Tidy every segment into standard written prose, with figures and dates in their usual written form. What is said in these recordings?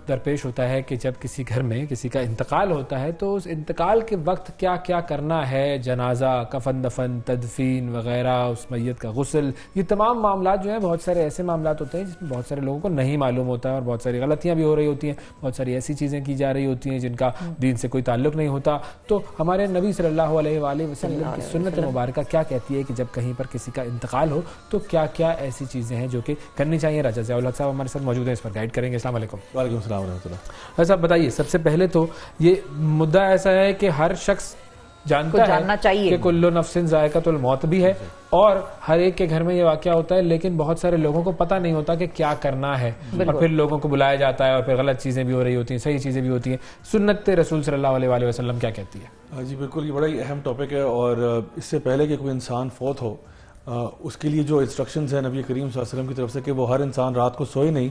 درپیش ہوتا ہے کہ جب کسی گھر میں کسی کا انتقال ہوتا ہے تو اس انتقال کے وقت کیا کیا کرنا ہے، جنازہ، کفن دفن، تدفین وغیرہ، اس میت کا غسل، یہ تمام معاملات جو ہیں بہت سارے ایسے معاملات ہوتے ہیں جس میں بہت سارے لوگوں کو نہیں معلوم ہوتا ہے اور بہت ساری غلطیاں بھی ہو رہی ہوتی ہیں، بہت ساری ایسی چیزیں کی جا رہی ہوتی ہیں جن کا دین سے کوئی تعلق نہیں ہوتا. تو ہمارے نبی صلی اللہ علیہ وآلہ وسلم کی سنت مبارکہ کیا کہتی ہے کہ جب کہیں پر کسی کا انتقال ہو تو کیا کیا ایسی چیزیں ہیں جو کہ کرنی چاہیے؟ راجہ ضیاء الحق صاحب ہمارے ساتھ موجود ہیں، اس پر گائیڈ کریں گے. السلام علیکم. وعلیکم السلام ورحمۃ اللہ. صاحب بتائیے، سب سے پہلے تو یہ مدعا ایسا ہے کہ ہر شخص جاننا چاہیے کہ کل نفس ذائقۃ الموت بھی ہے اور ہر ایک کے گھر میں یہ واقعہ ہوتا ہے، لیکن بہت سارے لوگوں کو پتہ نہیں ہوتا کہ کیا کرنا ہے اور پھر لوگوں کو بلایا جاتا ہے اور پھر غلط چیزیں بھی ہو رہی ہوتی ہیں، صحیح چیزیں بھی ہوتی ہیں. سنت رسول صلی اللہ علیہ وآلہ وسلم کیا کہتی ہے؟ جی بالکل، یہ بڑا ہی اہم ٹاپک ہے. اور اس سے پہلے کہ کوئی انسان فوت ہو اس کے لیے جو انسٹرکشنز ہیں نبی کریم صلی اللہ علیہ وسلم کی طرف سے کہ وہ ہر انسان رات کو سوئے نہیں،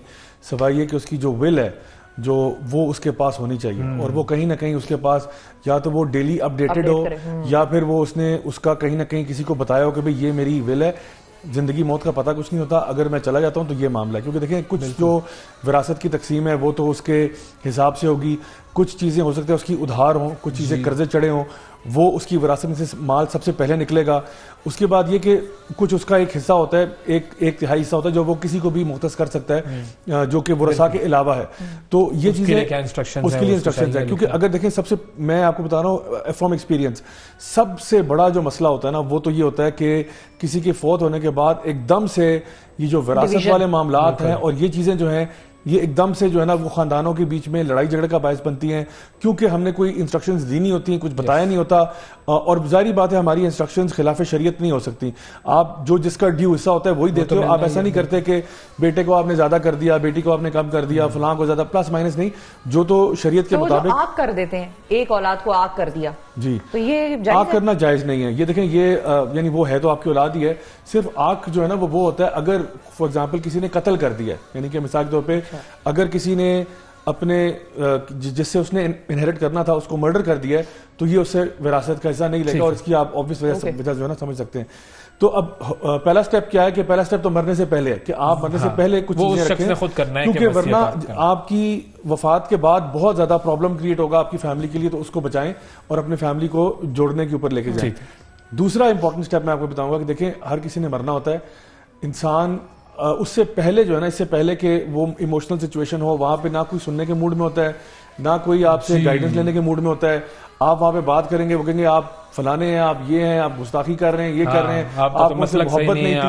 سوائے یہ کہ اس کی جو ول ہے جو وہ اس کے پاس ہونی چاہیے، اور وہ کہیں نہ کہیں اس کے پاس یا تو وہ ڈیلی اپڈیٹڈ ہو یا پھر وہ اس نے اس کا کہیں نہ کہیں کسی کو بتایا ہو کہ بھئی یہ میری ول ہے. زندگی موت کا پتہ کچھ نہیں ہوتا، اگر میں چلا جاتا ہوں تو یہ معاملہ ہے. کیونکہ دیکھیں کچھ جو وراثت کی تقسیم ہے وہ تو اس کے حساب سے ہوگی، کچھ چیزیں ہو سکتا ہے اس کی ادھار ہوں، کچھ چیزیں قرضے چڑھے ہوں، وہ اس کی وراثت میں سے مال سب سے پہلے نکلے گا. اس کے بعد یہ کہ کچھ اس کا ایک حصہ ہوتا ہے، ایک تہائی حصہ ہوتا ہے جو وہ کسی کو بھی مختص کر سکتا ہے جو کہ ورثاء کے علاوہ ہے. تو یہ چیزیں اس کے لیے انسٹرکشنز ہیں. کیونکہ اگر دیکھیں سب سے میں آپ کو بتا رہا ہوں فرام ایکسپیرینس، سب سے بڑا جو مسئلہ ہوتا ہے نا وہ تو یہ ہوتا ہے کہ کسی کے فوت ہونے کے بعد ایک دم سے یہ جو وراثت والے معاملات ہیں اور یہ چیزیں جو ہیں یہ ایک دم سے جو ہے نا وہ خاندانوں کے بیچ میں لڑائی جھگڑے کا باعث بنتی ہیں، کیونکہ ہم نے کوئی انسٹرکشنز دی نہیں ہوتی ہیں، کچھ بتایا نہیں ہوتا. اور ظاہری بات ہے ہماری انسٹرکشنز خلاف شریعت نہیں ہو سکتی. آپ جو جس کا ڈیو حصہ ہوتا ہے وہی دیتے ہو. آپ ایسا نہیں کرتے کہ بیٹے کو آپ نے زیادہ کر دیا، بیٹی کو آپ نے کم کر دیا، فلاں کو زیادہ، پلس مائنس نہیں، جو تو شریعت کے مطابق آگ کر دیتے ہیں، ایک اولاد کو آگ کر دیا. جی تو یہ آگ کرنا جائز نہیں ہے. یہ دیکھیں یہ یعنی وہ ہے تو آپ کی اولاد ہی ہے. صرف آگ جو ہے نا وہ ہوتا ہے اگر فار ایگزامپل کسی نے قتل کر دیا ہے، یعنی کہ مثال کے طور پہ اگر کسی نے اپنے جس سے اس نے انہیرٹ کرنا تھا اس کو مرڈر کر دیا ہے تو یہ اس سے وراثت کا حصہ نہیں لے گا. اور اس کی آپ آبویس وجہ جو ہے نا سمجھ سکتے ہیں. تو اب پہلا سٹیپ کیا ہے کہ پہلا سٹیپ تو مرنے سے پہلے ہے کہ آپ مرنے سے پہلے کچھ چیزیں رکھیں، کیونکہ ورنہ آپ کی وفات کے بعد بہت زیادہ پرابلم کریٹ ہوگا آپ کی فیملی کے لیے. تو اس کو بچائیں اور اپنے فیملی کو جوڑنے کے اوپر لے کے جائیں. دوسرا امپورٹنٹ سٹیپ میں آپ کو بتاؤں گا کہ دیکھیں ہر کسی نے مرنا ہوتا ہے. انسان اس سے پہلے جو ہے نا، اس سے پہلے کہ وہ ایموشنل سچویشن ہو، وہاں پہ نہ کوئی سننے کے موڈ میں ہوتا ہے، نہ کوئی آپ سے گائیڈنس لینے کے موڈ میں ہوتا ہے. آپ وہاں پہ بات کریں گے، وہ کہیں گے آپ فلانے ہیں، آپ یہ ہیں، آپ گستاخی کر رہے ہیں، یہ کر رہے ہیں، آپ کو محبت نہیں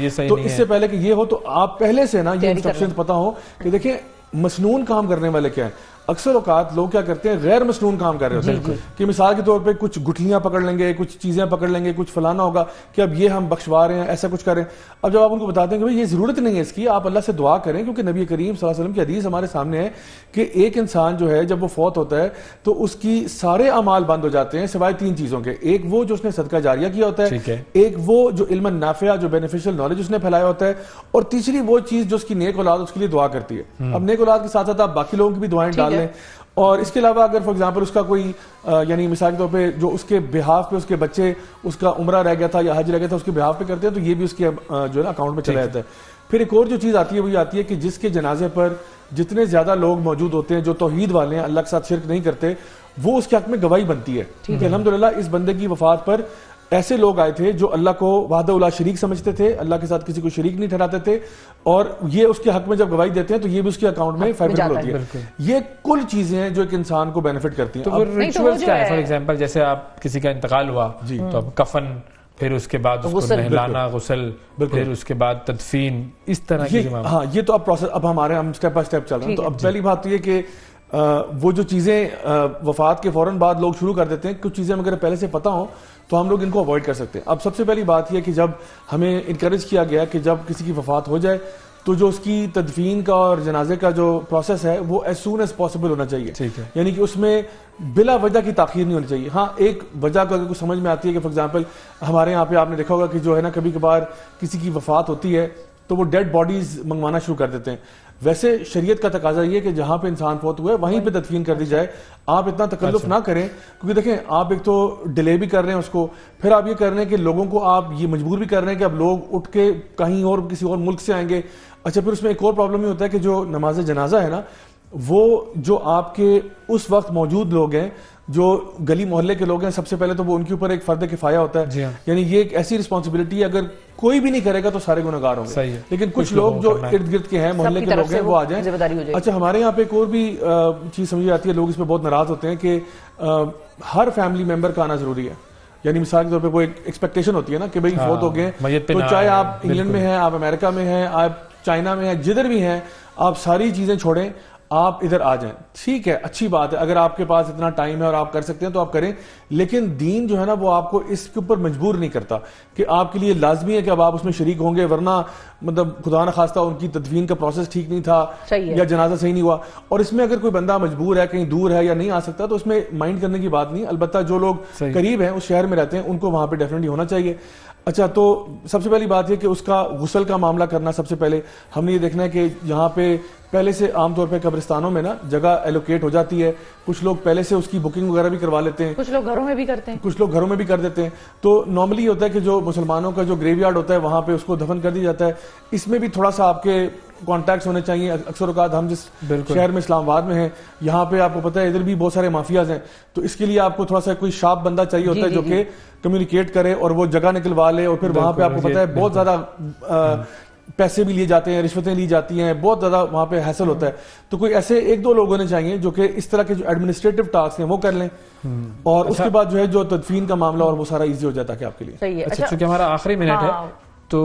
تھی. تو اس سے پہلے کہ یہ ہو تو آپ پہلے سے نا یہ انسٹرکشنز پتا ہو کہ دیکھیں مسنون کام کرنے والے کیا ہیں. اکثر اوقات لوگ کیا کرتے ہیں غیر مسنون کام کر رہے ہوتے ہیں کہ مثال کے طور پہ کچھ گٹھلیاں پکڑ لیں گے، کچھ چیزیں پکڑ لیں گے، کچھ فلانا ہوگا کہ اب یہ ہم بخشوا رہے ہیں، ایسا کچھ کر رہے ہیں. اب جب آپ ان کو بتاتے ہیں کہ بھئی یہ ضرورت نہیں ہے اس کی، آپ اللہ سے دعا کریں، کیونکہ نبی کریم صلی اللہ علیہ وسلم کی حدیث ہمارے سامنے ہے کہ ایک انسان جو ہے جب وہ فوت ہوتا ہے تو اس کی سارے اعمال بند ہو جاتے ہیں سوائے تین چیزوں کے. ایک وہ جو اس نے صدقہ جاریہ کیا ہوتا ہے، ایک وہ جو علم نافع جو بینیفیشل نالج اس نے پھیلایا ہوتا ہے، اور تیسری وہ چیز جو اس کی نیک اولاد اس کے لیے دعا کرتی ہے. اب نیک اولاد کے ساتھ ساتھ آپ باقی لوگوں کی بھی دعائیں ڈال لیں. اور اس کے علاوہ اگر فار ایگزامپل اس کا کوئی یعنی مثال کے طور پہ جو اس کے بہاف پہ اس کے بچے اس کا عمرہ رہ گیا تھا یا حج رہ گیا تھا اس کے بہاف پہ کرتے ہیں تو یہ بھی اس کے جو ہے نا اکاؤنٹ میں چلا جاتا ہے. پھر ایک اور جو چیز آتی ہے وہ یہ آتی ہے کہ جس کے جنازے پر جتنے زیادہ لوگ موجود ہوتے ہیں جو توحید والے ہیں، اللہ کے ساتھ شرک نہیں کرتے، وہ اس کے حق میں گواہی بنتی ہے کہ الحمدللہ اس بندے کی وفات پر ایسے لوگ آئے تھے جو اللہ کو وحدہ لا شریک سمجھتے تھے، اللہ کے ساتھ کسی کو شریک نہیں ٹھہراتے تھے، اور یہ اس کے حق میں جب گواہی دیتے ہیں تو یہ بھی اس کے اکاؤنٹ میں فیوریبل ہوتی ہے. یہ کل چیزیں ہیں جو ایک انسان کو بینیفٹ کرتی ہیں. تو ریچولز کیا ہے؟ فار ایگزامپل جیسے آپ کسی کا انتقال ہوا تو اب کفن، پھر اس کے بعد اس کو نہلانا، غسل، پھر اس کے بعد تدفین، اس طرح کی ہاں یہ تو اب پروسیس اب ہمارے ہم سٹیپ بائی سٹیپ چل رہے ہیں. تو اب پہلی بات یہ کہ وہ جو چیزیں وفات کے فوراً بعد لوگ شروع کر دیتے ہیں، کچھ چیزیں اگر پہلے سے پتہ ہوں تو ہم لوگ ان کو اوائڈ کر سکتے ہیں. اب سب سے پہلی بات یہ کہ جب ہمیں انکریج کیا گیا کہ جب کسی کی وفات ہو جائے تو جو اس کی تدفین کا اور جنازے کا جو پروسیس ہے وہ ایز سون ایز پاسبل ہونا چاہیے. یعنی کہ اس میں بلا وجہ کی تاخیر نہیں ہونی چاہیے. ہاں ایک وجہ کو اگر کچھ سمجھ میں آتی ہے کہ فار ایگزامپل ہمارے یہاں پہ آپ نے دیکھا ہوگا کہ جو ہے نا کبھی کبھار کسی کی وفات ہوتی ہے تو وہ ڈیڈ باڈیز منگوانا شروع کر دیتے ہیں. ویسے شریعت کا تقاضا یہ کہ جہاں پہ انسان فوت ہوئے وہیں پہ تدفین کر دی جائے. آپ اتنا تکلف نہ کریں کیونکہ دیکھیں آپ ایک تو ڈیلے بھی کر رہے ہیں اس کو، پھر آپ یہ کر رہے ہیں کہ لوگوں کو آپ یہ مجبور بھی کر رہے ہیں کہ اب لوگ اٹھ کے کہیں اور کسی اور ملک سے آئیں گے. اچھا پھر اس میں ایک اور پرابلم یہ ہوتا ہے کہ جو نماز جنازہ ہے نا وہ جو آپ کے اس وقت موجود لوگ ہیں, جو گلی محلے کے لوگ ہیں, سب سے پہلے تو وہ ان کے اوپر ایک فرد کفایہ ہوتا ہے. یعنی یہ ایک ایسی رسپانسبلٹی ہے, اگر کوئی بھی نہیں کرے گا تو سارے گنہگار ہوں گے, لیکن کچھ لوگ جو ارد گرد کے ہیں, محلے کے لوگ ہیں, وہ آ جائیں. اچھا, ہمارے یہاں پہ ایک اور بھی چیز سمجھی جاتی ہے, لوگ اس پہ بہت ناراض ہوتے ہیں کہ ہر فیملی ممبر کا آنا ضروری ہے. یعنی مثال کے طور پہ وہ ایک ایکسپیکٹیشن ہوتی ہے نا کہ بھئی فوت ہو گئے تو چاہے آپ انگلینڈ میں ہیں, آپ امریکہ میں ہیں, آپ چائنا میں ہیں, جدھر بھی ہیں, آپ ساری چیزیں چھوڑیں, آپ ادھر آ جائیں. ٹھیک ہے, اچھی بات ہے, اگر آپ کے پاس اتنا ٹائم ہے اور آپ کر سکتے ہیں تو آپ کریں, لیکن دین جو ہے نا وہ آپ کو اس کے اوپر مجبور نہیں کرتا کہ آپ کے لیے لازمی ہے کہ اب آپ اس میں شریک ہوں گے, ورنہ مطلب خدا نہ خواستہ ان کی تدفین کا پروسیس ٹھیک نہیں تھا یا جنازہ صحیح نہیں ہوا. اور اس میں اگر کوئی بندہ مجبور ہے, کہیں دور ہے یا نہیں آ سکتا, تو اس میں مائنڈ کرنے کی بات نہیں. البتہ جو لوگ قریب ہیں, اس شہر میں رہتے ہیں, ان کو وہاں پہ ڈیفینیٹلی ہونا چاہیے. اچھا, تو سب سے پہلی بات یہ کہ اس کا غسل کا معاملہ کرنا, سب سے پہلے ہم نے یہ دیکھنا ہے کہ یہاں پہ پہلے سے عام طور پہ قبرستانوں میں نا جگہ ایلوکیٹ ہو جاتی ہے, کچھ لوگ پہلے سے اس کی بکنگ وغیرہ بھی کروا لیتے ہیں, کچھ لوگ گھروں میں بھی کرتے ہیں, کچھ لوگ گھروں میں بھی کر دیتے ہیں. تو نارملی یہ ہوتا ہے کہ جو مسلمانوں کا جو گریو یارڈ ہوتا ہے وہاں پہ اس کو دفن کر دیا جاتا ہے. اس میں بھی تھوڑا سا آپ کے کانٹیکٹس ہونے چاہیے. اکثر اوقات ہم جس شہر میں اسلام آباد میں ہیں, یہاں پہ آپ کو پتہ ہے ادھر بھی بہت سارے مافیاز ہیں, تو اس کے لیے آپ کو تھوڑا سا کوئی شارپ بندہ چاہیے ہوتا ہے جو کہ کمیونیکیٹ کرے اور وہ جگہ نکلوا لے. اور پھر وہاں پہ آپ کو پتہ ہے بہت زیادہ پیسے بھی لیے جاتے ہیں, رشوتیں لی جاتی ہیں, بہت زیادہ وہاں پہ حیصل ہوتا ہے. تو کوئی ایسے ایک دو لوگ ہونے چاہیے جو کہ اس طرح کے جو ایڈمنسٹریٹو ٹاسک ہیں وہ کر لیں, اور اس کے بعد جو ہے جو تدفین کا معاملہ اور وہ سارا ایزی ہو جاتا ہے آپ کے لیے. اچھا, چونکہ ہمارا آخری منٹ ہے تو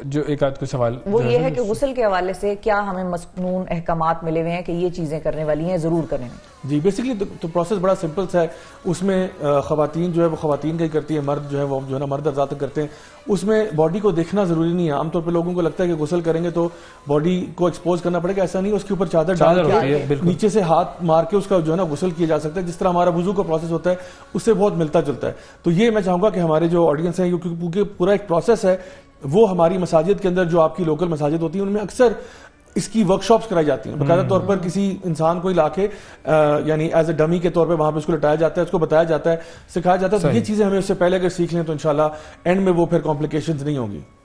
جو ایک آدھ کو سوال وہ یہ ہے کہ غسل کے حوالے سے کیا ہمیں مسنون احکامات ملے ہوئے ہیں کہ یہ چیزیں کرنے والی ہیں, ضرور کریں؟ جی, بیسکلی تو پروسیس بڑا سمپل سا ہے. اس میں خواتین جو ہے وہ خواتین کا ہی کرتی ہے, مرد جو ہے وہ جو ہے نا مرد ذات کرتے ہیں. اس میں باڈی کو دیکھنا ضروری نہیں ہے. عام طور پہ لوگوں کو لگتا ہے کہ غسل کریں گے تو باڈی کو ایکسپوز کرنا پڑے گا, ایسا نہیں. اس کے اوپر چادر ڈال کے نیچے سے ہاتھ مار کے اس کا جو ہے نا غسل کیا جا سکتا ہے, جس طرح ہمارا وضو کا پروسیس ہوتا ہے اس سے بہت ملتا جلتا ہے. تو یہ میں چاہوں گا کہ ہمارے جو آڈینس ہیں, کیونکہ پورا ایک پروسیس ہے, وہ ہماری مساجد کے اندر جو آپ کی لوکل مساجد ہوتی ہیں ان میں اکثر اس کی ورکشاپس کرائی جاتی ہیں. باقاعدہ طور پر کسی انسان کو لا کے یعنی ایز اے ڈمی کے طور پہ وہاں پہ اس کو لٹایا جاتا ہے, اس کو بتایا جاتا ہے, سکھایا جاتا ہے. تو یہ چیزیں ہمیں اس سے پہلے اگر سیکھ لیں تو انشاءاللہ اینڈ میں وہ پھر کمپلیکیشنز نہیں ہوں گی.